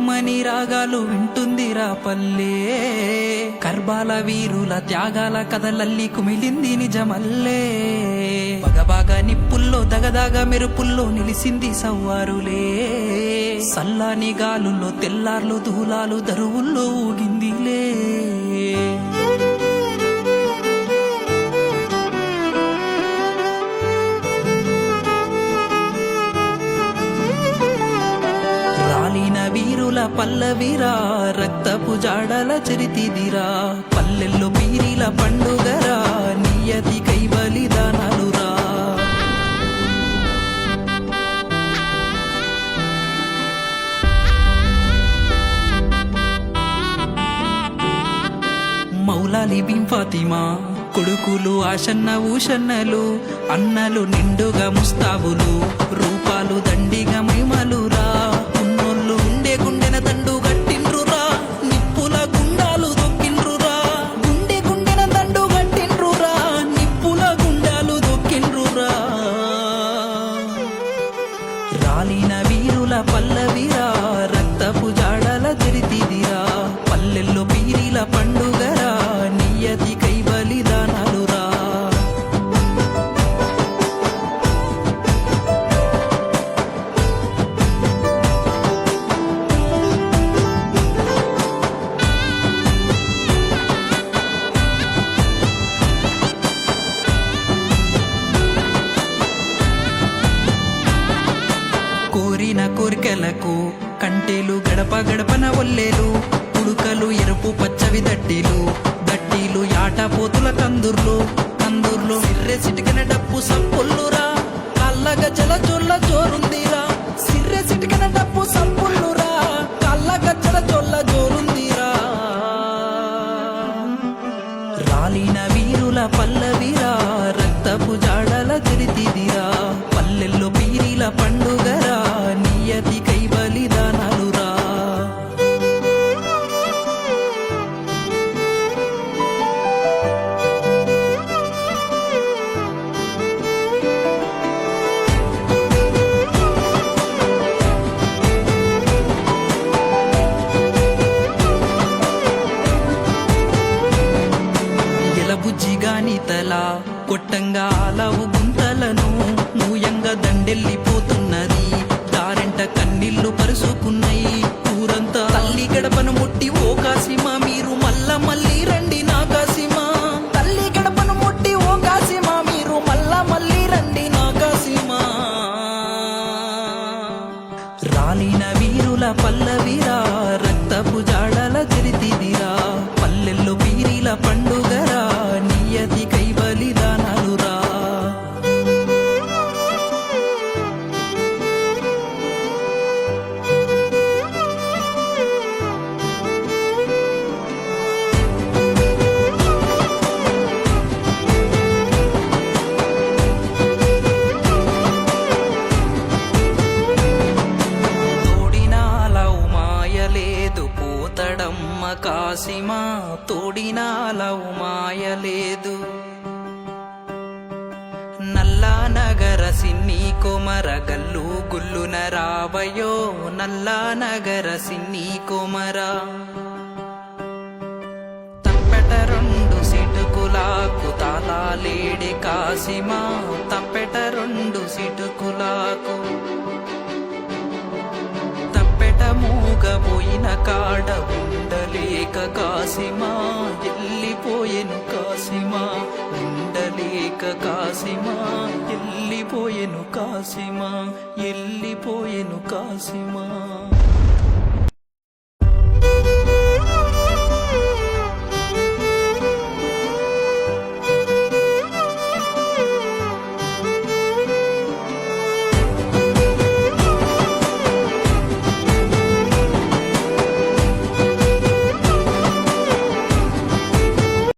కమ్మని రాగాలు వింటుందిరా పల్లె. కర్బాల వీరుల త్యాగాల కథలల్లి కుమిలింది నిజమల్లే. బగబాగా నిప్పుల్లో దగదాగా మెరుపుల్లో నిలిసింది సవ్వారులే. సల్లాని గాలుల్లో తెల్లార్లు దూలాలు దరువుల్లో ఊగిందిలే. వీరుల పల్లవిరా రక్తపు జాడల చరితిదిరా. పల్లెల్లో పీరిల పండుగరా నియతి కైబలిదానాలురా. మౌలాలి బిన్ ఫాతిమా కొడుకులు ఆషన్న ఊషన్నలు. అన్నలు నిండుగా ముస్తాబులు రూపాలు దండిగా మైమలురా. గుండెన దండు గట్టిండ్రురా నిప్పుల గుండాలు దొక్కిండ్రురా. గుండెన దండు గట్టిండ్రురా నిప్పుల గుండాలు దొక్కిండ్రురా. రాలిన వీరుల పల్లవిరా రక్తపు జాడల చరితిదిరా. పల్లెల్లో పీరిల పండుగరా నియతి కైబలిదానాలురా. కోరిన కోరికలకు కంటేలు గడప గడపన ఒల్లేలు. ఉడుకలు ఎరుపు పచ్చవి దట్టీలు దట్టీలు యాట పోతుల కందుర్లు కందుర్లు. సిర్రె సిటికన డప్పు సంపుల్లురా కల్లగ జల జొల్ల జోరుందిరా. సిర్రె సిటికన డప్పు సంపుల్లురా కల్లగ జల జొల్ల జోరుందిరా. రాలిన వీరుల పల్లవిరా రక్తపు జాడల చరితిదిరా. పల్లెల్లో పీరిల పండుగరా నియతి కైబలిదానాలురా. ఎలబుజ్జిగాని తల కొట్టంగా ఆలవు గుంతలను మూయంగా దండెల్లిపోతున్నది. దారెంట కన్నీళ్లు పరుసుకున్నాయి ఊరంతా. తల్లి గడపను ముట్టి ఓ కాసిమా మీరు మళ్ళీ రండి నా కాసిమా. తల్లి గడపను ముట్టి ఓ కాసిమా మీరు మళ్ళీ రండి నా కాసిమా. రాలిన వీరుల పల్లవిరా రక్తపు జాడల చరితిదిరా. పల్లెల్లో పీరిల పండుగరా నియతి కైబలిదానాలురా. పోతడమ్మ కాసిమా తోడినాలవు మాయలేదు. నల్లా నగర సిన్ని కొమర గల్లు గుల్లున రావయో. నల్లా నగర సిన్ని కొమర తప్పెట రెండు సిటుకులాకు తాళాలేడి కాసిమా. తప్పెట రెండు సిటుకులాకు మూగబోయిన కాడ ఉండలేక కాసిమా. ఎల్లిపోయెను కాసిమా ఉండలేక కాసిమా. ఎల్లిపోయెను కాసిమా ఎల్లిపోయెను కాసిమా.